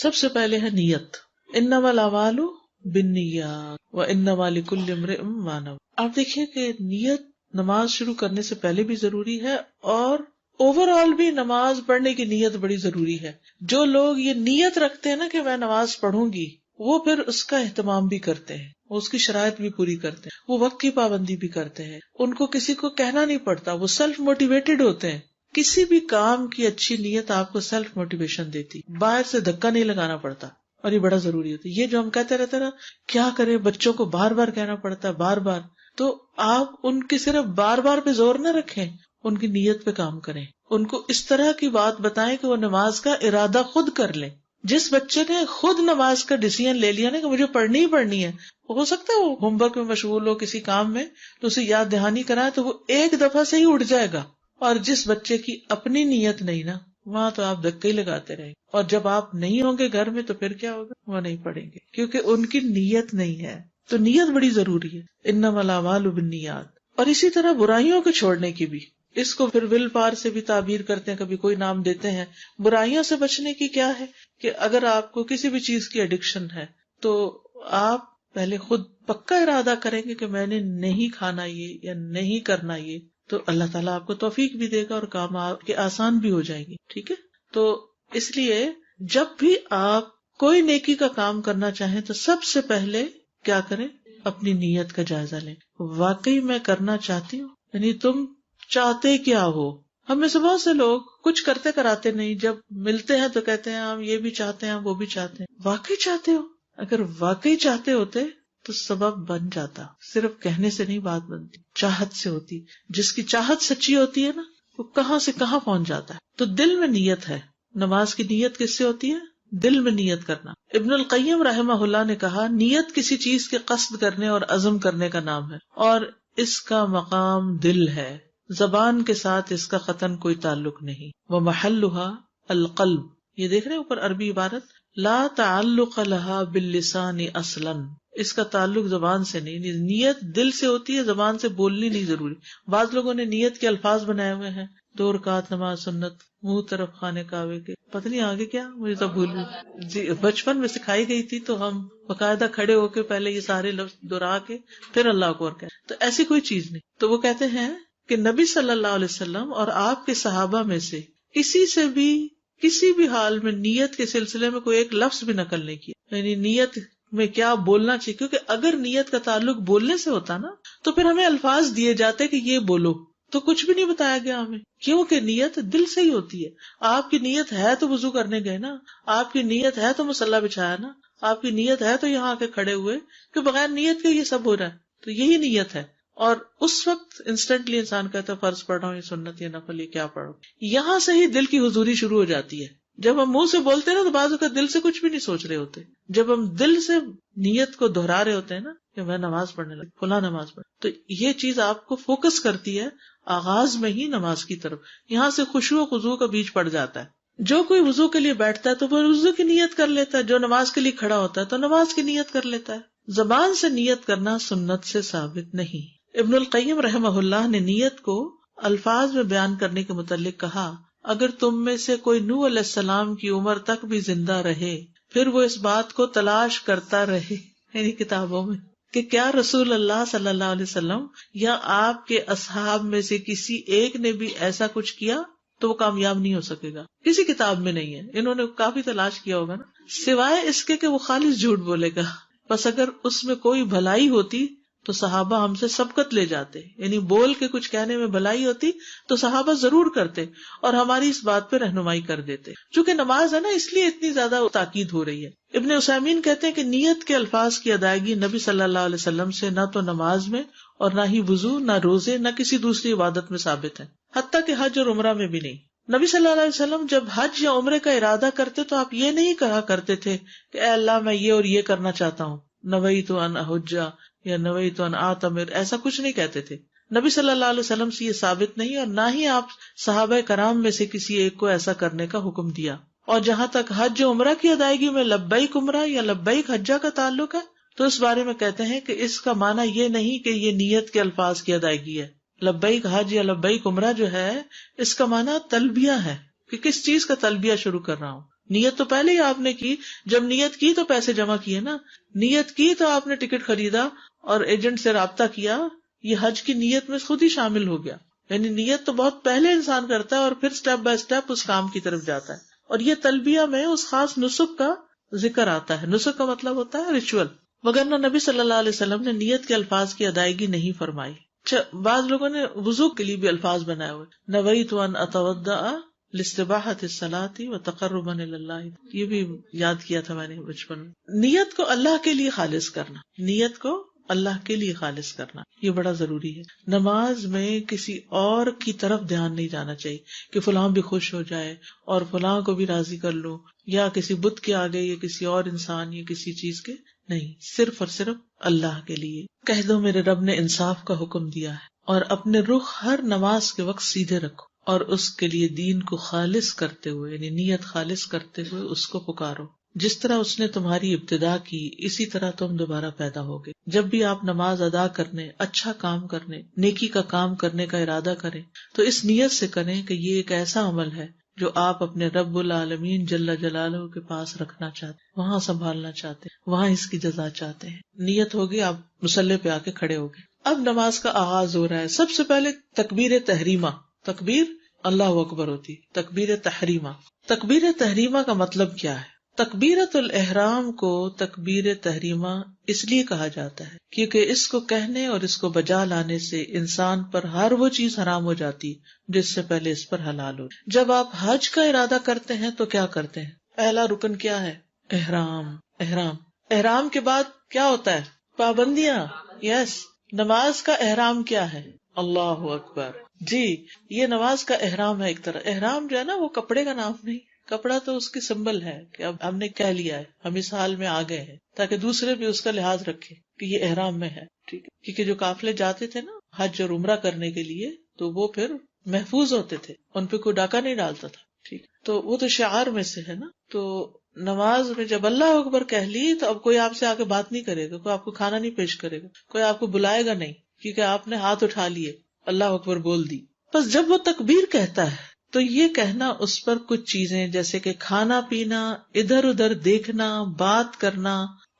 سب سے پہلے ہے نیت. انما الاعمال بالنیات وانما لکل امرئ ما نوى. آپ دیکھیے کہ نیت نماز شروع کرنے سے پہلے بھی ضروری ہے اور اوور آل بھی نماز پڑھنے کی نیت بڑی ضروری ہے. جو لوگ یہ نیت رکھتے ہیں نا کہ میں نماز پڑھوں گی، وہ پھر اس کا اہتمام بھی کرتے ہیں، وہ اس کی شرائط بھی پوری کرتے ہیں، وہ وقت کی پابندی بھی کرتے ہیں، ان کو کسی کو کہنا نہیں پڑتا، وہ سیلف موٹیویٹڈ ہوتے ہیں. کسی بھی کام کی اچھی نیت آپ کو سیلف موٹیویشن دیتی، باہر سے دھکا نہیں لگانا پڑتا، اور یہ بڑا ضروری ہوتا ہے. یہ جو ہم کہتے رہتے نا کیا کریں، بچوں کو بار بار کہنا پڑتا ہے بار بار، تو آپ ان کی صرف بار بار پہ زور نہ رکھیں، ان کی نیت پہ کام کریں، ان کو اس طرح کی بات بتائیں کہ وہ نماز کا ارادہ خود کر لیں. جس بچے نے خود نماز کا ڈیسیژن لے لیا نا کہ مجھے پڑھنی ہی پڑھنی ہے، ہو سکتا ہے وہ ہوم ورک میں مشغول ہو کسی کام میں تو اسے یاد دہانی کرائے تو وہ ایک دفعہ سے ہی اٹھ جائے گا. اور جس بچے کی اپنی نیت نہیں نا، وہاں تو آپ دھکے ہی لگاتے رہیں گے، اور جب آپ نہیں ہوں گے گھر میں تو پھر کیا ہوگا، وہ نہیں پڑھیں گے کیونکہ ان کی نیت نہیں ہے. تو نیت بڑی ضروری ہے. انما الاعمال بالنیات. اور اسی طرح برائیوں کو چھوڑنے کی بھی، اس کو پھر ول پار سے بھی تعبیر کرتے ہیں، کبھی کوئی نام دیتے ہیں. برائیوں سے بچنے کی کیا ہے کہ اگر آپ کو کسی بھی چیز کی ایڈکشن ہے تو آپ پہلے خود پکا ارادہ کریں گے کہ میں نے نہیں کھانا یہ یا نہیں کرنا یہ، تو اللہ تعالیٰ آپ کو توفیق بھی دے گا اور کام آپ کے آسان بھی ہو جائیں گے. ٹھیک ہے. تو اس لیے جب بھی آپ کوئی نیکی کا کام کرنا چاہیں تو سب سے پہلے کیا کریں، اپنی نیت کا جائزہ لیں. واقعی میں کرنا چاہتی ہوں، یعنی تم چاہتے کیا ہو. ہم میں سے بہت سے لوگ کچھ کرتے کراتے نہیں، جب ملتے ہیں تو کہتے ہیں ہم یہ بھی چاہتے ہیں وہ بھی چاہتے ہیں. واقعی چاہتے ہو؟ اگر واقعی چاہتے ہوتے تو سبب بن جاتا. صرف کہنے سے نہیں بات بنتی، چاہت سے ہوتی. جس کی چاہت سچی ہوتی ہے نا، وہ کہاں سے کہاں پہنچ جاتا ہے. تو دل میں نیت ہے. نماز کی نیت کس سے ہوتی ہے؟ دل میں نیت کرنا. ابن القیم رحمہ اللہ نے کہا نیت کسی چیز کے قصد کرنے اور عزم کرنے کا نام ہے، اور اس کا مقام دل ہے. زبان کے ساتھ اس کا قطعاً کوئی تعلق نہیں. ومحلها القلب. یہ دیکھ رہے اوپر عربی عبارت لا تعلق لها باللسان اصلا. اس کا تعلق زبان سے نہیں، نیت دل سے ہوتی ہے، زبان سے بولنی نہیں ضروری. بعض لوگوں نے نیت کے الفاظ بنائے ہوئے ہیں، 2 رکعت نماز سنت، منہ طرف خانے کعبے کے، پتہ نہیں آگے کیا، مجھے تو بھول گئی. جی بچپن میں سکھائی گئی تھی تو ہم باقاعدہ کھڑے ہو کے پہلے یہ سارے لفظ دہرا کے پھر اللہ اکبر کہتے. تو ایسی کوئی چیز نہیں. تو وہ کہتے ہیں کہ نبی صلی اللہ علیہ وسلم اور آپ کے صحابہ میں سے کسی سے بھی کسی بھی حال میں نیت کے سلسلے میں کوئی ایک لفظ بھی نقل نہیں کیا، یعنی نیت میں کیا بولنا چاہیے. کیونکہ اگر نیت کا تعلق بولنے سے ہوتا نا تو پھر ہمیں الفاظ دیے جاتے کہ یہ بولو، تو کچھ بھی نہیں بتایا گیا ہمیں، کیونکہ نیت دل سے ہی ہوتی ہے. آپ کی نیت ہے تو وضو کرنے گئے نا، آپ کی نیت ہے تو مصلی بچھایا نا، آپ کی نیت ہے تو یہاں آ کے کھڑے ہوئے، کہ بغیر نیت کے یہ سب ہو رہا ہے. تو یہی نیت ہے. اور اس وقت انسٹنٹلی انسان کہتا ہے فرض پڑھ رہا ہوں، یہ سنت، یہ نفل، یہ کیا پڑھو. یہاں سے ہی دل کی حضوری شروع ہو جاتی ہے. جب ہم منہ سے بولتے ہیں نا تو بعض اوقات دل سے کچھ بھی نہیں سوچ رہے ہوتے. جب ہم دل سے نیت کو دہرا رہے ہوتے ہیں نا کہ میں نماز پڑھنے لگا، فلاں نماز پڑھ، تو یہ چیز آپ کو فوکس کرتی ہے آغاز میں ہی نماز کی طرف. یہاں سے خشوع و خضوع کا بیچ پڑ جاتا ہے. جو کوئی وضو کے لیے بیٹھتا ہے تو وہ وضو کی نیت کر لیتا ہے، جو نماز کے لیے کھڑا ہوتا ہے تو نماز کی نیت کر لیتا ہے. زبان سے نیت کرنا سنت سے ثابت نہیں. ابن القیم رحمہ اللہ نے نیت کو الفاظ میں بیان کرنے کے متعلق کہا، اگر تم میں سے کوئی نوح علیہ السلام کی عمر تک بھی زندہ رہے پھر وہ اس بات کو تلاش کرتا رہے، یعنی کتابوں میں، کہ کیا رسول اللہ صلی اللہ علیہ وسلم یا آپ کے اصحاب میں سے کسی ایک نے بھی ایسا کچھ کیا، تو وہ کامیاب نہیں ہو سکے گا. کسی کتاب میں نہیں ہے. انہوں نے کافی تلاش کیا ہوگا نا، سوائے اس کے کہ وہ خالص جھوٹ بولے گا. بس اگر اس میں کوئی بھلائی ہوتی تو صحابہ ہم سے سبقت لے جاتے، یعنی بول کے کچھ کہنے میں بھلائی ہوتی تو صحابہ ضرور کرتے اور ہماری اس بات پہ رہنمائی کر دیتے. چونکہ نماز ہے نا، اس لیے اتنی زیادہ تاکید ہو رہی ہے. ابن عثیمین کہتے ہیں کہ نیت کے الفاظ کی ادائیگی نبی صلی اللہ علیہ وسلم سے نہ تو نماز میں اور نہ ہی وضو، نہ روزے، نہ کسی دوسری عبادت میں ثابت ہے، حتیٰ کہ حج اور عمرہ میں بھی نہیں. نبی صلی اللہ علیہ وسلم جب حج یا عمرے کا ارادہ کرتے تو آپ یہ نہیں کہا کرتے تھے کہ اے اللہ میں یہ اور یہ کرنا چاہتا ہوں، نویت ان احج یا نویت ان اعتمر، ایسا کچھ نہیں کہتے تھے. نبی صلی اللہ علیہ وسلم سے یہ ثابت نہیں، اور نہ ہی آپ صحابہ کرام میں سے کسی ایک کو ایسا کرنے کا حکم دیا. اور جہاں تک حج و عمرہ کی ادائیگی میں لبیک عمرہ یا لبیک حجہ کا تعلق ہے تو اس بارے میں کہتے ہیں کہ اس کا معنی یہ نہیں کہ یہ نیت کے الفاظ کی ادائیگی ہے. لبیک حج یا لبیک عمرہ جو ہے اس کا معنی تلبیہ ہے، کہ کس چیز کا تلبیہ شروع کر رہا ہوں. نیت تو پہلے ہی آپ نے کی، جب نیت کی تو پیسے جمع کیے نا، نیت کی تو آپ نے ٹکٹ خریدا اور ایجنٹ سے رابطہ کیا، یہ حج کی نیت میں خود ہی شامل ہو گیا. یعنی نیت تو بہت پہلے انسان کرتا ہے اور پھر سٹیپ بائی سٹیپ اس کام کی طرف جاتا ہے. اور یہ تلبیہ میں اس خاص نسک کا ذکر آتا ہے. نسک کا مطلب ہوتا ہے ریچول، وگرنہ نبی صلی اللہ علیہ وسلم نے نیت کے الفاظ کی ادائیگی نہیں فرمائی. بعض لوگوں نے وضو کے لیے بھی الفاظ بنائے ہوئے، نویت ان اتوضا لاستباحۃ الصلاۃ وتقربا الی اللہ، یہ بھی یاد کیا تھا میں نے بچپن میں. نیت کو اللہ کے لیے خالص کرنا، نیت کو اللہ کے لیے خالص کرنا یہ بڑا ضروری ہے. نماز میں کسی اور کی طرف دھیان نہیں جانا چاہیے کہ فلاں بھی خوش ہو جائے اور فلاں کو بھی راضی کر لوں، یا کسی بت کے آگے یا کسی اور انسان یا کسی چیز کے نہیں، صرف اور صرف اللہ کے لیے. کہہ دو میرے رب نے انصاف کا حکم دیا ہے، اور اپنے رخ ہر نماز کے وقت سیدھے رکھو اور اس کے لیے دین کو خالص کرتے ہوئے، یعنی نیت خالص کرتے ہوئے اس کو پکارو. جس طرح اس نے تمہاری ابتدا کی اسی طرح تم دوبارہ پیدا ہوگے. جب بھی آپ نماز ادا کرنے، اچھا کام کرنے، نیکی کا کام کرنے کا ارادہ کریں تو اس نیت سے کریں کہ یہ ایک ایسا عمل ہے جو آپ اپنے رب العالمین جل جلالہ کے پاس رکھنا چاہتے ہیں، وہاں سنبھالنا چاہتے ہیں، وہاں اس کی جزا چاہتے ہیں. نیت ہوگی، آپ مصلی پہ آ کے کھڑے ہوگے. اب نماز کا آغاز ہو رہا ہے. سب سے پہلے تکبیر تحریمہ، تکبیر اللہ اکبر ہوتی، تکبیر تحریمہ. تکبیر تحریمہ کا مطلب کیا ہے؟ تکبیرۃ الاحرام کو تکبیر تحریمہ اس لیے کہا جاتا ہے کیونکہ اس کو کہنے اور اس کو بجا لانے سے انسان پر ہر وہ چیز حرام ہو جاتی جس سے پہلے اس پر حلال ہو. جب آپ حج کا ارادہ کرتے ہیں تو کیا کرتے ہیں؟ پہلا رکن کیا ہے؟ احرام. احرام، احرام کے بعد کیا ہوتا ہے؟ پابندیاں. یس. نماز کا احرام کیا ہے؟ اللہ اکبر. جی، یہ نماز کا احرام ہے. ایک طرح احرام جو ہے نا وہ کپڑے کا نام نہیں، کپڑا تو اس کی سمبل ہے کہ اب ہم نے کہہ لیا ہے، ہم اس حال میں آ گئے ہیں، تاکہ دوسرے بھی اس کا لحاظ رکھے کہ یہ احرام میں ہے. ٹھیک ہے، کیونکہ جو قافلے جاتے تھے نا حج اور عمرہ کرنے کے لیے تو وہ پھر محفوظ ہوتے تھے، ان پہ کوئی ڈاکہ نہیں ڈالتا تھا. ٹھیک، تو وہ تو شعار میں سے ہے نا. تو نماز میں جب اللہ اکبر کہہ لی تو اب کوئی آپ سے آ کے بات نہیں کرے گا، کوئی آپ کو کھانا نہیں پیش کرے گا، کوئی آپ کو بلائے گا نہیں، کیونکہ آپ نے ہاتھ اٹھا لیے، اللہ اکبر بول دی. بس جب وہ تکبیر کہتا ہے تو یہ کہنا اس پر کچھ چیزیں جیسے کہ کھانا پینا، ادھر ادھر دیکھنا، بات کرنا،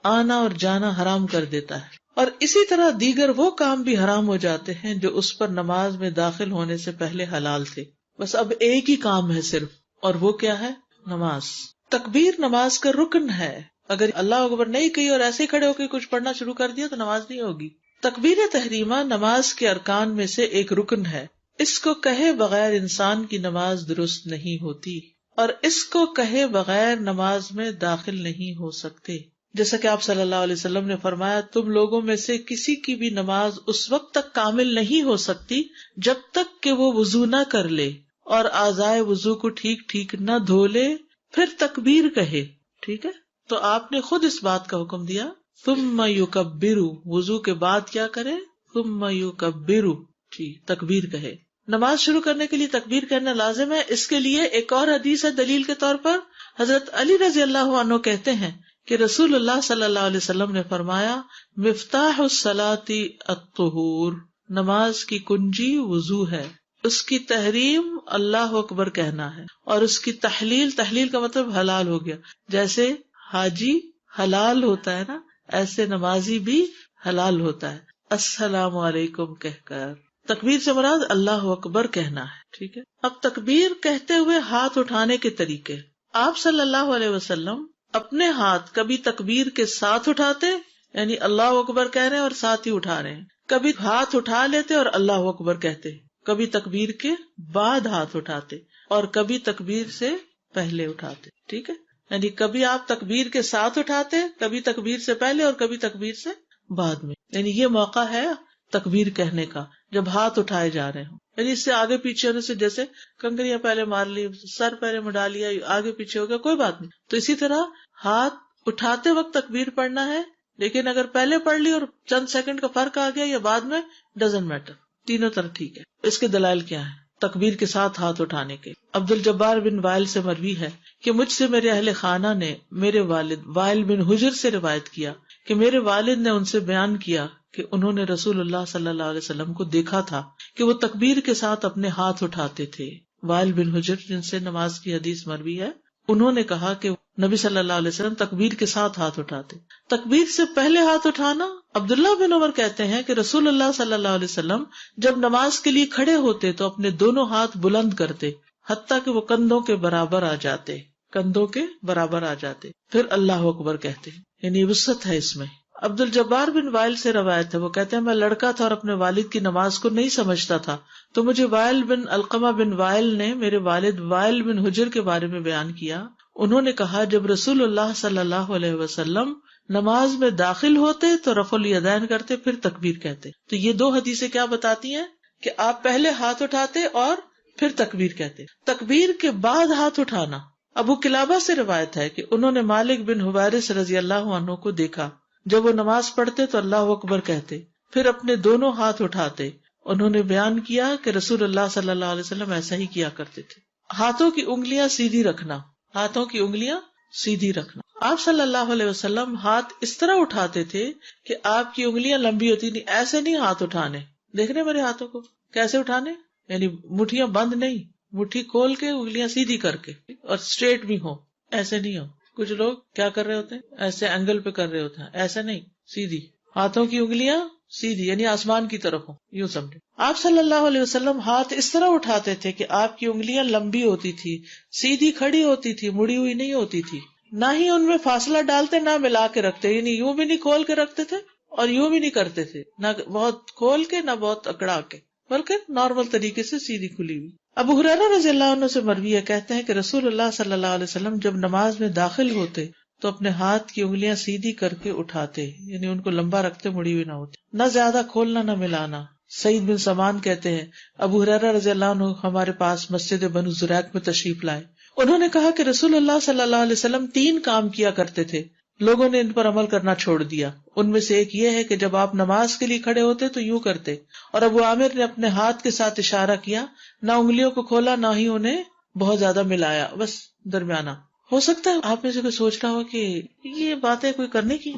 آنا اور جانا حرام کر دیتا ہے. اور اسی طرح دیگر وہ کام بھی حرام ہو جاتے ہیں جو اس پر نماز میں داخل ہونے سے پہلے حلال تھے. بس اب ایک ہی کام ہے صرف، اور وہ کیا ہے؟ نماز. تکبیر نماز کا رکن ہے. اگر اللہ اکبر نہیں کہی اور ایسے کھڑے ہو کے کچھ پڑھنا شروع کر دیا تو نماز نہیں ہوگی. تکبیر تحریمہ نماز کے ارکان میں سے ایک رکن ہے. اس کو کہے بغیر انسان کی نماز درست نہیں ہوتی، اور اس کو کہے بغیر نماز میں داخل نہیں ہو سکتے. جیسا کہ آپ صلی اللہ علیہ وسلم نے فرمایا، تم لوگوں میں سے کسی کی بھی نماز اس وقت تک کامل نہیں ہو سکتی جب تک کہ وہ وضو نہ کر لے اور اعضائے وضو کو ٹھیک ٹھیک نہ دھو لے پھر تکبیر کہے. ٹھیک ہے، تو آپ نے خود اس بات کا حکم دیا، ثم یکبروا، وضو کے بعد کیا کرے؟ ثم یکبروا، ٹھیک، تکبیر کہے. نماز شروع کرنے کے لیے تکبیر کہنا لازم ہے. اس کے لیے ایک اور حدیث ہے دلیل کے طور پر. حضرت علی رضی اللہ عنہ کہتے ہیں کہ رسول اللہ صلی اللہ علیہ وسلم نے فرمایا، مفتاح الصلاۃ الطہور، نماز کی کنجی وضو ہے. اس کی تحریم اللہ اکبر کہنا ہے، اور اس کی تحلیل کا مطلب حلال ہو گیا. جیسے حاجی حلال ہوتا ہے نا، ایسے نمازی بھی حلال ہوتا ہے السلام علیکم کہہ کر. تکبیر سے مراد اللہ اکبر کہنا ہے. ٹھیک ہے، اب تکبیر کہتے ہوئے ہاتھ اٹھانے کے طریقے. آپ صلی اللہ علیہ وسلم اپنے ہاتھ کبھی تکبیر کے ساتھ اٹھاتے، یعنی اللہ اکبر کہہ رہے ہیں اور ساتھ ہی اٹھا رہے ہیں، کبھی ہاتھ اٹھا لیتے اور اللہ اکبر کہتے، کبھی تکبیر کے بعد ہاتھ اٹھاتے اور کبھی تکبیر سے پہلے اٹھاتے. ٹھیک ہے، یعنی کبھی آپ تکبیر کے ساتھ اٹھاتے، کبھی تکبیر سے پہلے اور کبھی تکبیر سے بعد میں. یعنی یہ موقع ہے تکبیر کہنے کا جب ہاتھ اٹھائے جا رہے ہوں. یعنی اس سے آگے پیچھے ہونے سے، جیسے کنکریاں پہلے مار لی، سر پہلے مڈا لیا، آگے پیچھے ہو گیا، کوئی بات نہیں. تو اسی طرح ہاتھ اٹھاتے وقت تکبیر پڑھنا ہے، لیکن اگر پہلے پڑھ لی اور چند سیکنڈ کا فرق آ گیا یا بعد میں، ڈزنٹ میٹر، تینوں طرح ٹھیک ہے. اس کے دلائل کیا ہیں تکبیر کے ساتھ ہاتھ اٹھانے کے؟ عبد الجبار بن وائل سے مروی ہے کہ مجھ سے میرے اہل خانہ نے میرے والد وائل بن حجر سے روایت کیا کہ میرے والد نے ان سے بیان کیا کہ انہوں نے رسول اللہ صلی اللہ علیہ وسلم کو دیکھا تھا کہ وہ تکبیر کے ساتھ اپنے ہاتھ اٹھاتے تھے. وائل بن حجر جن سے نماز کی حدیث مروی ہے، انہوں نے کہا کہ نبی صلی اللہ علیہ وسلم تکبیر کے ساتھ ہاتھ اٹھاتے. تکبیر سے پہلے ہاتھ اٹھانا، عبداللہ بن عمر کہتے ہیں کہ رسول اللہ صلی اللہ علیہ وسلم جب نماز کے لیے کھڑے ہوتے تو اپنے دونوں ہاتھ بلند کرتے حتیٰ کہ وہ کندھوں کے برابر آ جاتے، کندھوں کے برابر آ جاتے، پھر اللہ اکبر کہتے. یعنی وسعت ہے اس میں. عبد الجبار بن وائل سے روایت ہے، وہ کہتے ہیں میں لڑکا تھا اور اپنے والد کی نماز کو نہیں سمجھتا تھا، تو مجھے وائل بن علقمہ بن وائل نے میرے والد وائل بن حجر کے بارے میں بیان کیا. انہوں نے کہا جب رسول اللہ صلی اللہ علیہ وسلم نماز میں داخل ہوتے تو رفع الیدین کرتے، پھر تکبیر کہتے. تو یہ دو حدیثیں کیا بتاتی ہیں کہ آپ پہلے ہاتھ اٹھاتے اور پھر تکبیر کہتے. تکبیر کے بعد ہاتھ اٹھانا، ابو قلابہ سے روایت ہے کہ انہوں نے مالک بن حویرث رضی اللہ عنہ کو دیکھا جب وہ نماز پڑھتے تو اللہ اکبر کہتے، پھر اپنے دونوں ہاتھ اٹھاتے. انہوں نے بیان کیا کہ رسول اللہ صلی اللہ علیہ وسلم ایسا ہی کیا کرتے تھے. ہاتھوں کی انگلیاں سیدھی رکھنا، ہاتھوں کی انگلیاں سیدھی رکھنا. آپ صلی اللہ علیہ وسلم ہاتھ اس طرح اٹھاتے تھے کہ آپ کی انگلیاں لمبی ہوتی نہیں. ایسے نہیں ہاتھ اٹھانے، دیکھ رہے میرے ہاتھوں کو کیسے اٹھانے، یعنی مٹھیاں بند نہیں، مٹھی کھول کے انگلیاں سیدھی کر کے اور اسٹریٹ بھی ہو، ایسے نہیں ہو. کچھ لوگ کیا کر رہے ہوتے ہیں، ایسے اینگل پہ کر رہے ہوتے ہیں، ایسا نہیں، سیدھی. ہاتھوں کی انگلیاں سیدھی یعنی آسمان کی طرف ہو، یوں سمجھے. آپ صلی اللہ علیہ وسلم ہاتھ اس طرح اٹھاتے تھے کہ آپ کی انگلیاں لمبی ہوتی تھی، سیدھی کھڑی ہوتی تھی، مڑی ہوئی نہیں ہوتی تھی. نہ ہی ان میں فاصلہ ڈالتے نہ ملا کے رکھتے، یعنی یوں بھی نہیں کھول کے رکھتے تھے اور یوں بھی نہیں کرتے تھے، نہ بہت کھول کے نہ بہت اکڑا کے، بلکہ نارمل طریقے سے سیدھی کھلی ہوئی. ابو ہریرہ رضی اللہ عنہ سے مروی ہے، کہتے ہیں کہ رسول اللہ صلی اللہ علیہ وسلم جب نماز میں داخل ہوتے تو اپنے ہاتھ کی انگلیاں سیدھی کر کے اٹھاتے، یعنی ان کو لمبا رکھتے، مڑی ہوئی نہ ہوتی، نہ زیادہ کھولنا نہ ملانا. سعید بن سمان کہتے ہیں ابو ہریرہ رضی اللہ عنہ ہمارے پاس مسجد بنو زریق میں تشریف لائے. انہوں نے کہا کہ رسول اللہ صلی اللہ علیہ وسلم 3 کام کیا کرتے تھے، لوگوں نے ان پر عمل کرنا چھوڑ دیا. ان میں سے ایک یہ ہے کہ جب آپ نماز کے لیے کھڑے ہوتے تو یوں کرتے، اور ابو عامر نے اپنے ہاتھ کے ساتھ اشارہ کیا، نہ انگلیوں کو کھولا نہ ہی انہیں بہت زیادہ ملایا، بس درمیانہ. ہو سکتا ہے آپ میں سے کوئی سوچ رہا ہو کہ یہ باتیں کوئی کرنے کی،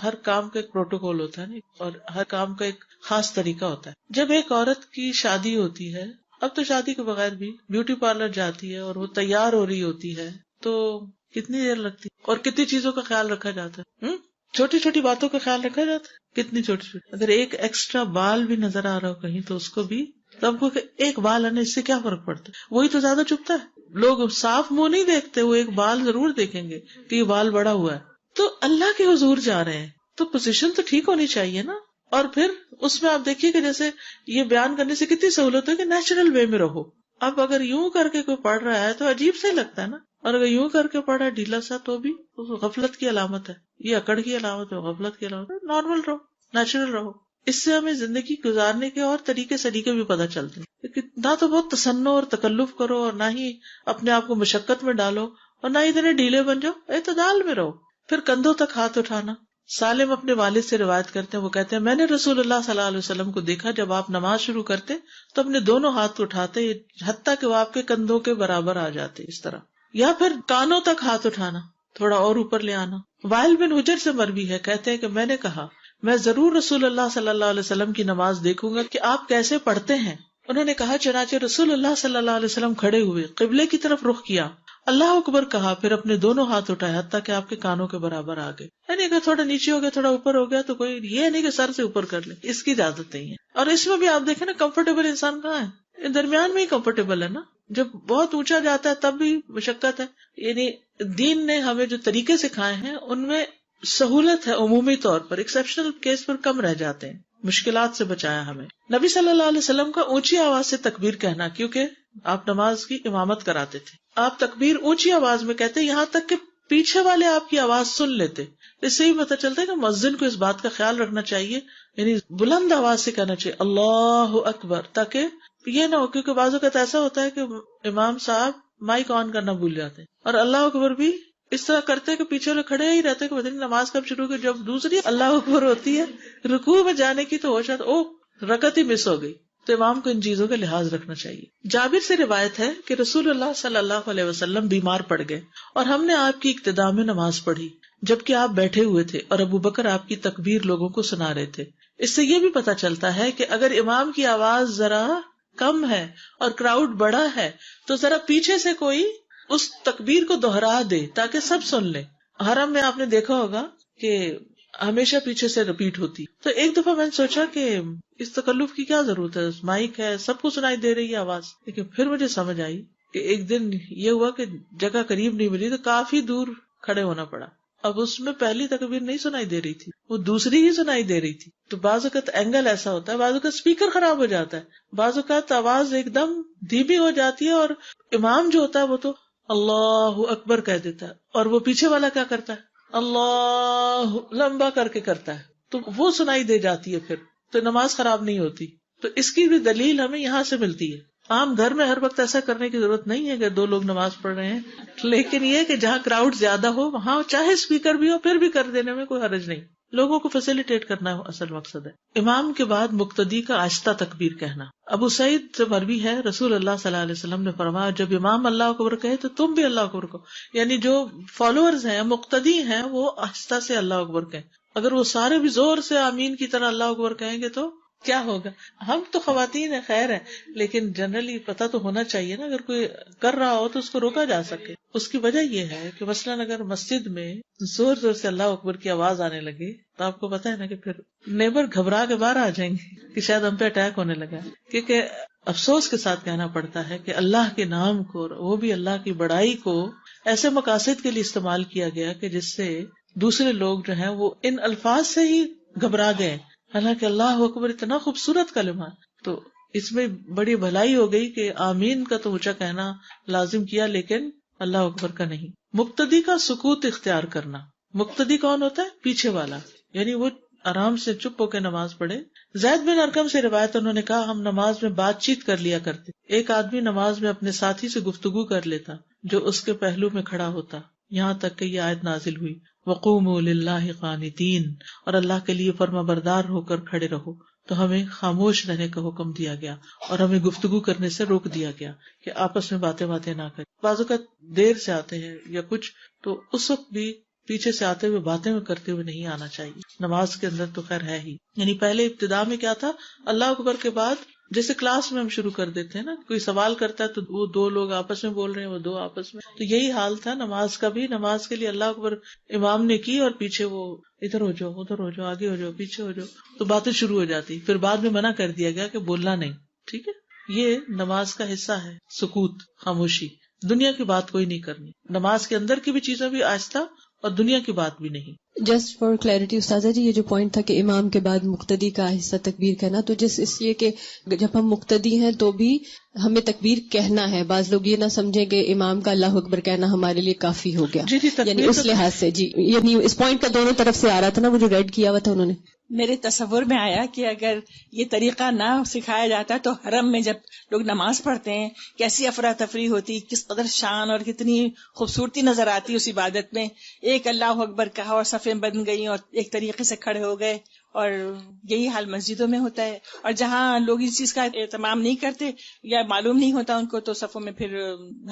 ہر کام کا ایک پروٹوکول ہوتا ہے نا، اور ہر کام کا ایک خاص طریقہ ہوتا ہے. جب ایک عورت کی شادی ہوتی ہے، اب تو شادی کے بغیر بھی بیوٹی پارلر جاتی ہے اور وہ تیار ہو رہی ہوتی ہے، تو کتنی دیر لگتی ہے اور کتنی چیزوں کا خیال رکھا جاتا ہے. چھوٹی چھوٹی باتوں کا خیال رکھا جاتا ہے، کتنی چھوٹی چھوٹی. اگر ایک ایکسٹرا بال بھی نظر آ رہا ہو کہیں تو اس کو بھی، سب کو کہ ایک بال آنے اس سے کیا فرق پڑتا ہے، وہی تو زیادہ چبھتا ہے. لوگ صاف منہ نہیں دیکھتے، وہ ایک بال ضرور دیکھیں گے کہ یہ بال بڑا ہوا ہے. تو اللہ کے حضور جا رہے ہیں تو پوزیشن تو ٹھیک ہونی چاہیے نا. اور پھر اس میں آپ دیکھیے کہ جیسے یہ بیان کرنے سے کتنی سہولت ہے کہ نیچرل وے میں رہو. اب اگر یوں کر کے کوئی پڑھ رہا ہے تو عجیب سے لگتا ہے نا، اور اگر یوں کر کے پڑھا ڈھیلا سا تو بھی غفلت کی علامت ہے، یہ اکڑ کی علامت ہے، غفلت کی علامت ہے. نارمل رہو، نیچرل رہو. اس سے ہمیں زندگی گزارنے کے اور سلیقے بھی پتہ چلتے ہیں. نہ تو بہت تصنع اور تکلف کرو اور نہ ہی اپنے آپ کو مشقت میں ڈالو اور نہ ہی اتنے ڈھیلے بن جاؤ، اعتدال میں رہو. پھر کندھوں تک ہاتھ اٹھانا. سالم اپنے والد سے روایت کرتے ہیں، وہ کہتے ہیں میں نے رسول اللہ صلی اللہ علیہ وسلم کو دیکھا جب آپ نماز شروع کرتے تو اپنے دونوں ہاتھ اٹھاتے حتیٰ کہ وہ آپ کے کندھوں کے برابر آ جاتے اس طرح. یا پھر کانوں تک ہاتھ اٹھانا، تھوڑا اور اوپر لے آنا. وائل بن حجر سے مروی ہے، کہتے ہیں کہ میں نے کہا میں ضرور رسول اللہ صلی اللہ علیہ وسلم کی نماز دیکھوں گا کہ آپ کیسے پڑھتے ہیں. انہوں نے کہا چنانچہ رسول اللہ صلی اللہ علیہ وسلم کھڑے ہوئے، قبلے کی طرف رخ کیا، اللہ اکبر کہا، پھر اپنے دونوں ہاتھ اٹھائے حتیٰ کہ آپ کے کانوں کے برابر آ گئے. یعنی اگر تھوڑا نیچے ہو گیا، تھوڑا اوپر ہو گیا تو کوئی یہ نہیں کہ سر سے اوپر کر لے، اس کی اجازت نہیں ہے. اور اس میں بھی آپ دیکھیں نا، کمفرٹیبل انسان کہاں ہے، درمیان میں ہی کمفرٹیبل ہے نا. جب بہت اونچا جاتا ہے تب بھی مشقت ہے. یعنی دین نے ہمیں جو طریقے سکھائے ہیں ان میں سہولت ہے، عمومی طور پر ایکسیپشنل کیس پر کم رہ جاتے ہیں، مشکلات سے بچایا ہمیں. نبی صلی اللہ علیہ وسلم کا اونچی آواز سے تکبیر کہنا، کیونکہ آپ نماز کی امامت کراتے تھے، آپ تکبیر اونچی آواز میں کہتے یہاں تک کہ پیچھے والے آپ کی آواز سن لیتے. اس سے ہی پتہ چلتا ہے کہ مؤذن کو اس بات کا خیال رکھنا چاہیے، یعنی بلند آواز سے کہنا چاہیے اللہ اکبر، تاکہ یہ نہ ہو، کیونکہ بعض اوقات ایسا ہوتا ہے کہ امام صاحب مائک آن کرنا بھول جاتے ہیں اور اللہ اکبر بھی اس طرح کرتے کہ پیچھے لوگ کھڑے ہی رہتے کہ پتہ نہیں نماز کب شروع ہوگی. جب دوسری اللہ اکبر ہوتی ہے رکوع میں جانے کی تو ہو جاتا او رکعت ہی مس ہو گئی. تو امام کو ان چیزوں کا لحاظ رکھنا چاہیے. جابر سے روایت ہے کہ رسول اللہ صلی اللہ علیہ وسلم بیمار پڑ گئے اور ہم نے آپ کی اقتداء میں نماز پڑھی جبکہ آپ بیٹھے ہوئے تھے اور ابو بکر آپ کی تکبیر لوگوں کو سنا رہے تھے. اس سے یہ بھی پتہ چلتا ہے کہ اگر امام کی آواز ذرا کم ہے اور کراؤڈ بڑا ہے تو ذرا پیچھے سے کوئی اس تکبیر کو دوہرا دے تاکہ سب سن لیں. حرم میں آپ نے دیکھا ہوگا کہ ہمیشہ پیچھے سے رپیٹ ہوتی. تو ایک دفعہ میں نے سوچا کہ اس تکلف کی کیا ضرورت ہے، مائک ہے، سب کو سنائی دے رہی ہے آواز. لیکن پھر مجھے سمجھ آئی کہ ایک دن یہ ہوا کہ جگہ قریب نہیں ملی تو کافی دور کھڑے ہونا پڑا. اب اس میں پہلی تکبیر نہیں سنائی دے رہی تھی، وہ دوسری ہی سنائی دے رہی تھی. تو بعض اوقات اینگل ایسا ہوتا ہے، بعض اوقات اسپیکر خراب ہو جاتا ہے، بعض اوقات آواز ایک دم دھیمی ہو جاتی ہے، اور امام جو ہوتا ہے وہ تو اللہ اکبر کہہ دیتا ہے، اور وہ پیچھے والا کیا کرتا ہے، اللہ لمبا کر کے کرتا ہے، تو وہ سنائی دے جاتی ہے، پھر تو نماز خراب نہیں ہوتی. تو اس کی بھی دلیل ہمیں یہاں سے ملتی ہے. عام گھر میں ہر وقت ایسا کرنے کی ضرورت نہیں ہے کہ دو لوگ نماز پڑھ رہے ہیں، لیکن یہ کہ جہاں کراؤڈ زیادہ ہو وہاں چاہے اسپیکر بھی ہو پھر بھی کر دینے میں کوئی حرج نہیں. لوگوں کو فیسیلیٹیٹ کرنا اصل مقصد ہے. امام کے بعد مقتدی کا آہستہ تکبیر کہنا. ابو سعید سے مروی ہے رسول اللہ صلی اللہ علیہ وسلم نے فرمایا جب امام اللہ اکبر کہے تو تم بھی اللہ اکبر کہو. یعنی جو فالوورز ہیں، مقتدی ہیں، وہ آہستہ سے اللہ اکبر کہیں. اگر وہ سارے بھی زور سے آمین کی طرح اللہ اکبر کہیں گے تو کیا ہوگا؟ ہم تو خواتین ہیں، خیر ہے، لیکن جنرلی پتہ تو ہونا چاہیے نا، اگر کوئی کر رہا ہو تو اس کو روکا جا سکے. اس کی وجہ یہ ہے کہ مثلاً اگر مسجد میں زور زور سے اللہ اکبر کی آواز آنے لگے تو آپ کو پتا ہے نا کہ پھر نیبر گھبرا کے باہر آ جائیں گے کہ شاید ہم پہ اٹیک ہونے لگا ہے. کیونکہ افسوس کے ساتھ کہنا پڑتا ہے کہ اللہ کے نام کو، وہ بھی اللہ کی بڑائی کو، ایسے مقاصد کے لیے استعمال کیا گیا کہ جس سے دوسرے لوگ جو ہیں وہ ان الفاظ سے ہی گھبرا گئے. حالانکہ اللہ اکبر اتنا خوبصورت کلمہ، تو اس میں بڑی بھلائی ہو گئی کہ آمین کا تو اونچا کہنا لازم کیا لیکن اللہ اکبر کا نہیں. مقتدی کا سکوت اختیار کرنا. مقتدی کون ہوتا ہے؟ پیچھے والا، یعنی وہ آرام سے چپ ہو کے نماز پڑھے. زید بن ارقم سے روایت، انہوں نے کہا ہم نماز میں بات چیت کر لیا کرتے. ایک آدمی نماز میں اپنے ساتھی سے گفتگو کر لیتا جو اس کے پہلو میں کھڑا ہوتا، یہاں تک کہ یہ آیت نازل ہوئی وَقُومُوا لِلَّهِ قَانِتِينَ، اور اللہ کے لیے فرما بردار ہو کر کھڑے رہو. تو ہمیں خاموش رہنے کا حکم دیا گیا اور ہمیں گفتگو کرنے سے روک دیا گیا کہ آپس میں باتیں نہ کریں. بعض اوقات دیر سے آتے ہیں یا کچھ، تو اس وقت بھی پیچھے سے آتے ہوئے باتیں کرتے ہوئے نہیں آنا چاہیے. نماز کے اندر تو خیر ہے ہی، یعنی پہلے ابتدا میں کیا تھا، اللہ اکبر کے بعد جیسے کلاس میں ہم شروع کر دیتے ہیں نا، کوئی سوال کرتا ہے تو وہ دو لوگ آپس میں بول رہے ہیں، وہ دو آپس میں، تو یہی حال تھا نماز کا بھی. نماز کے لیے اللہ اکبر امام نے کی اور پیچھے وہ ادھر ہو جاؤ، ادھر ہو جاؤ، آگے ہو جاؤ، پیچھے ہو جاؤ، تو باتیں شروع ہو جاتی. پھر بعد میں منع کر دیا گیا کہ بولنا نہیں. ٹھیک ہے، یہ نماز کا حصہ ہے، سکوت، خاموشی. دنیا کی بات کوئی نہیں کرنی. نماز کے اندر کی بھی چیزیں بھی آہستہ، اور دنیا کی بات بھی نہیں. جسٹ فار کلیئرٹی استاذہ جی، یہ جو پوائنٹ تھا کہ امام کے بعد مقتدی کا آہستہ تکبیر کہنا، تو جس اس لیے کہ جب ہم مقتدی ہیں تو بھی ہمیں تکبیر کہنا ہے. بعض لوگ یہ نہ سمجھیں کہ امام کا اللہ اکبر کہنا ہمارے لیے کافی ہو گیا، یعنی اس لحاظ سے جی، یعنی اس پوائنٹ کا دونوں طرف سے آ رہا تھا نا، وہ جو ریڈ کیا ہوا تھا انہوں نے. میرے تصور میں آیا کہ اگر یہ طریقہ نہ سکھایا جاتا تو حرم میں جب لوگ نماز پڑھتے ہیں کیسی افراتفری ہوتی، کس قدر شان اور کتنی خوبصورتی نظر آتی اس عبادت میں. ایک اللہ اکبر کہا اور صفیں بن گئی اور ایک طریقے سے کھڑے ہو گئے. اور یہی حال مسجدوں میں ہوتا ہے، اور جہاں لوگ اس چیز کا اہتمام نہیں کرتے یا معلوم نہیں ہوتا ان کو، تو صفوں میں پھر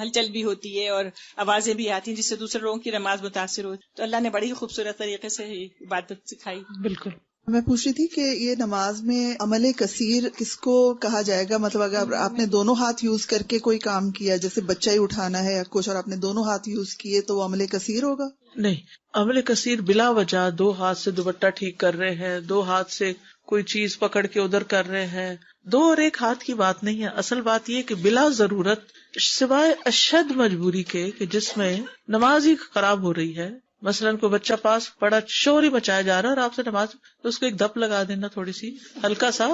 ہلچل بھی ہوتی ہے اور آوازیں بھی آتی ہیں جس سے دوسرے لوگوں کی نماز متاثر ہوتی. تو اللہ نے بڑی خوبصورت طریقے سے عبادت سکھائی. بالکل. میں پوچھ رہی تھی کہ یہ نماز میں عمل کثیر کس کو کہا جائے گا؟ مطلب اگر آپ نے دونوں ہاتھ یوز کر کے کوئی کام کیا، جیسے بچہ ہی اٹھانا ہے یا کچھ، اور آپ نے دونوں ہاتھ یوز کیے، تو وہ عمل کثیر ہوگا؟ نہیں، عمل کثیر بلا وجہ دو ہاتھ سے دوپٹہ ٹھیک کر رہے ہیں، دو ہاتھ سے کوئی چیز پکڑ کے ادھر کر رہے ہیں، دو اور ایک ہاتھ کی بات نہیں ہے. اصل بات یہ کہ بلا ضرورت، سوائے اشد مجبوری کے کہ جس میں نماز ہی خراب ہو رہی ہے، مثلاً کوئی بچہ پاس پڑا، شور ہی مچایا جا رہا ہے اور آپ سے نماز، تو اس کو ایک دپ لگا دینا، تھوڑی سی ہلکا سا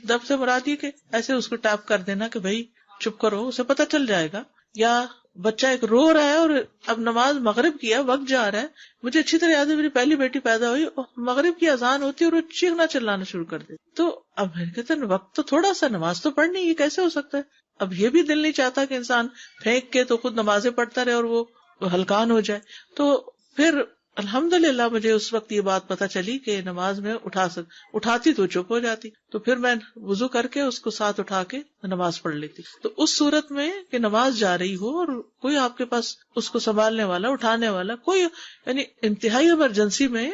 دپ سے مراد یہ کہ ایسے اس کو ٹیپ کر دینا کہ بھائی چپ کرو، اسے پتہ چل جائے گا. یا بچہ ایک رو رہا ہے اور اب نماز مغرب کی ہے، وقت جا رہا ہے. مجھے اچھی طرح یاد ہے، میری پہلی بیٹی پیدا ہوئی، مغرب کی اذان ہوتی ہے اور وہ چیخنا چلانا شروع کر دے. تو اب میں کہتے ہیں وقت تو تھوڑا سا، نماز تو پڑھنی، یہ کیسے ہو سکتا ہے؟ اب یہ بھی دل نہیں چاہتا کہ انسان پھینک کے تو خود نمازیں پڑھتا رہے اور وہ ہلکان ہو جائے. تو پھر الحمدللہ مجھے اس وقت یہ بات پتہ چلی کہ نماز میں اٹھاتی تو چپ ہو جاتی، تو پھر میں وضو کر کے اس کو ساتھ اٹھا کے نماز پڑھ لیتی. تو اس صورت میں کہ نماز جا رہی ہو اور کوئی آپ کے پاس اس کو سنبھالنے والا، اٹھانے والا کوئی، یعنی انتہائی ایمرجنسی میں،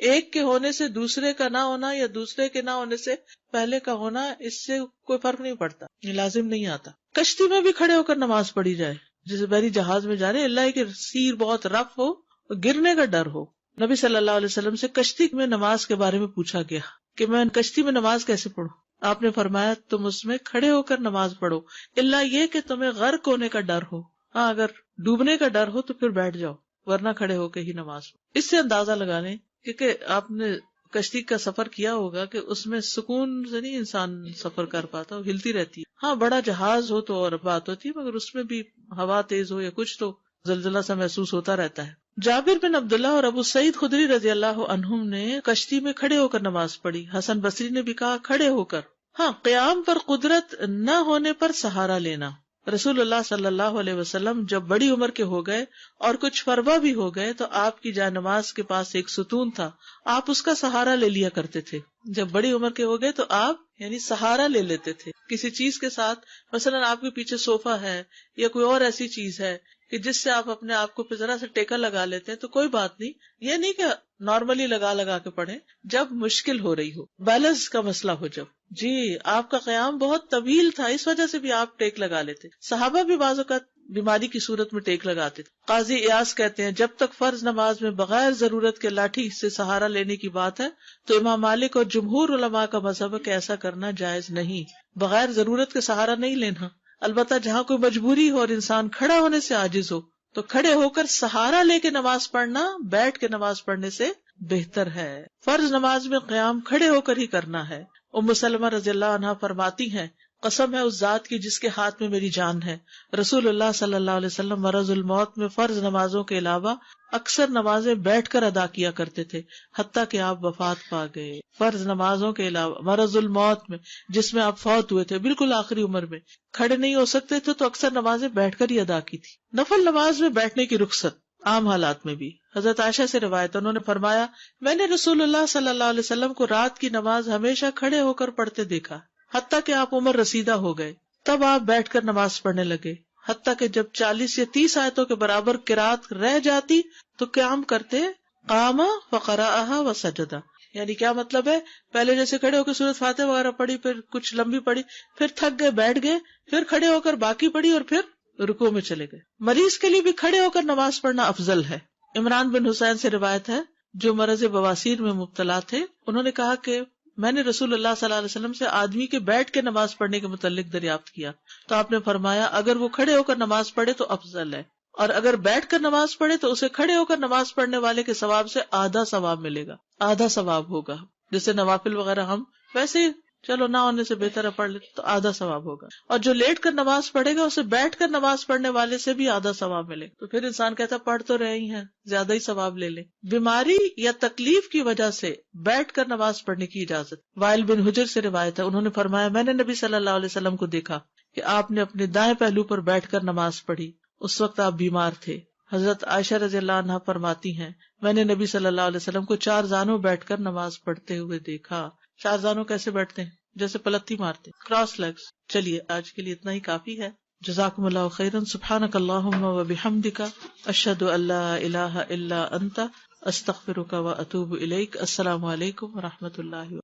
ایک کے ہونے سے دوسرے کا نہ ہونا یا دوسرے کے نہ ہونے سے پہلے کا ہونا، اس سے کوئی فرق نہیں پڑتا، یہ لازم نہیں آتا. کشتی میں بھی کھڑے ہو کر نماز پڑھی جائے، جیسے بحری جہاز میں جا رہے، اللہ کی سیر بہت رف ہو، گرنے کا ڈر ہو. نبی صلی اللہ علیہ وسلم سے کشتی میں نماز کے بارے میں پوچھا گیا کہ میں کشتی میں نماز کیسے پڑھوں. آپ نے فرمایا تم اس میں کھڑے ہو کر نماز پڑھو، اللہ یہ کہ تمہیں غرق ہونے کا ڈر ہو. ہاں اگر ڈوبنے کا ڈر ہو تو پھر بیٹھ جاؤ، ورنہ کھڑے ہو کے ہی نماز پڑھو. اس سے اندازہ لگا لیں کیونکہ آپ نے کشتی کا سفر کیا ہوگا کہ اس میں سکون سے نہیں انسان سفر کر پاتا، وہ ہلتی رہتی ہے. ہاں بڑا جہاز ہو تو اور بات ہوتی ہے، مگر اس میں بھی ہوا تیز ہو یا کچھ تو زلزلہ سا محسوس ہوتا رہتا ہے. جابر بن عبداللہ اور ابو سعید خدری رضی اللہ عنہم نے کشتی میں کھڑے ہو کر نماز پڑھی. حسن بصری نے بھی کہا کھڑے ہو کر. ہاں قیام پر قدرت نہ ہونے پر سہارا لینا. رسول اللہ صلی اللہ علیہ وسلم جب بڑی عمر کے ہو گئے اور کچھ فربا بھی ہو گئے تو آپ کی جائے نماز کے پاس ایک ستون تھا، آپ اس کا سہارا لے لیا کرتے تھے. جب بڑی عمر کے ہو گئے تو آپ یعنی سہارا لے لیتے تھے کسی چیز کے ساتھ. مثلا آپ کے پیچھے صوفہ ہے یا کوئی اور ایسی چیز ہے کہ جس سے آپ اپنے آپ کو پہ ذرا سے ٹیکا لگا لیتے ہیں تو کوئی بات نہیں. یہ نہیں کہ نارملی لگا کے پڑھیں، جب مشکل ہو رہی ہو، بیلنس کا مسئلہ ہو. جب جی آپ کا قیام بہت طویل تھا اس وجہ سے بھی آپ ٹیک لگا لیتے. صحابہ بھی بعض اوقات بیماری کی صورت میں ٹیک لگاتے تھے. قاضی ایاز کہتے ہیں جب تک فرض نماز میں بغیر ضرورت کے لاٹھی سے سہارا لینے کی بات ہے تو امام مالک اور جمہور علماء کا مذہب ہے کہ ایسا کرنا جائز نہیں. بغیر ضرورت کے سہارا نہیں لینا. البتہ جہاں کوئی مجبوری ہو اور انسان کھڑا ہونے سے عاجز ہو تو کھڑے ہو کر سہارا لے کے نماز پڑھنا بیٹھ کے نماز پڑھنے سے بہتر ہے. فرض نماز میں قیام کھڑے ہو کر ہی کرنا ہے. ام سلمہ رضی اللہ عنہا فرماتی ہیں قسم ہے اس ذات کی جس کے ہاتھ میں میری جان ہے، رسول اللہ صلی اللہ علیہ وسلم مرض الموت میں فرض نمازوں کے علاوہ اکثر نمازیں بیٹھ کر ادا کیا کرتے تھے حتیٰ کہ آپ وفات پا گئے. فرض نمازوں کے علاوہ مرض الموت میں جس میں آپ فوت ہوئے تھے، بالکل آخری عمر میں کھڑے نہیں ہو سکتے تھے تو اکثر نمازیں بیٹھ کر ہی ادا کی تھی. نفل نماز میں بیٹھنے کی رخصت عام حالات میں بھی. حضرت عائشہ سے روایت، انہوں نے فرمایا میں نے رسول اللہ صلی اللہ علیہ وسلم کو رات کی نماز ہمیشہ کھڑے ہو کر پڑھتے دیکھا حتیٰ کہ آپ عمر رسیدہ ہو گئے، تب آپ بیٹھ کر نماز پڑھنے لگے حتیٰ کہ جب 40 یا 30 آیتوں کے برابر قرات رہ جاتی تو قیام کرتے قام فقرأها وسجدا. یعنی کیا مطلب ہے، پہلے جیسے کھڑے ہو کے سورۃ فاتحہ وغیرہ پڑھی، پھر کچھ لمبی پڑھی، پھر تھک گئے بیٹھ گئے، پھر کھڑے ہو کر باقی پڑھی اور پھر رکوع میں چلے گئے. مریض کے لیے بھی کھڑے ہو کر نماز پڑھنا افضل ہے. عمران بن حسین سے روایت ہے جو مرض بواسیر میں مبتلا تھے، انہوں نے کہا کہ میں نے رسول اللہ صلی اللہ علیہ وسلم سے آدمی کے بیٹھ کے نماز پڑھنے کے متعلق دریافت کیا تو آپ نے فرمایا اگر وہ کھڑے ہو کر نماز پڑھے تو افضل ہے، اور اگر بیٹھ کر نماز پڑھے تو اسے کھڑے ہو کر نماز پڑھنے والے کے ثواب سے آدھا ثواب ملے گا، آدھا ثواب ہوگا. جیسے نوافل وغیرہ ہم ویسے چلو نہ ہونے سے بہتر ہے پڑھ لیتے تو آدھا ثواب ہوگا، اور جو لیٹ کر نماز پڑھے گا اسے بیٹھ کر نماز پڑھنے والے سے بھی آدھا ثواب ملے گا. تو پھر انسان کہتا پڑھ تو رہے ہی ہیں، زیادہ ہی ثواب لے لیں. بیماری یا تکلیف کی وجہ سے بیٹھ کر نماز پڑھنے کی اجازت. وائل بن حجر سے روایت ہے، انہوں نے فرمایا میں نے نبی صلی اللہ علیہ وسلم کو دیکھا کہ آپ نے اپنے دائیں پہلو پر بیٹھ کر نماز پڑھی، اس وقت آپ بیمار تھے. حضرت عائشہ رضی اللہ عنہا فرماتی ہیں میں نے نبی صلی اللہ علیہ وسلم کو 4 زانوں بیٹھ کر نماز پڑھتے ہوئے دیکھا. 4 زانوں کیسے بیٹھتے ہیں؟ جیسے پلتی مارتے، کراس لیگز. چلیے آج کے لیے اتنا ہی کافی ہے. جزاکم اللہ خیرا. سبحانک اللہم و بحمدک اشہد ان لا الہ الا انت استغفرک و اتوب الیک. السلام علیکم و رحمۃ اللہ.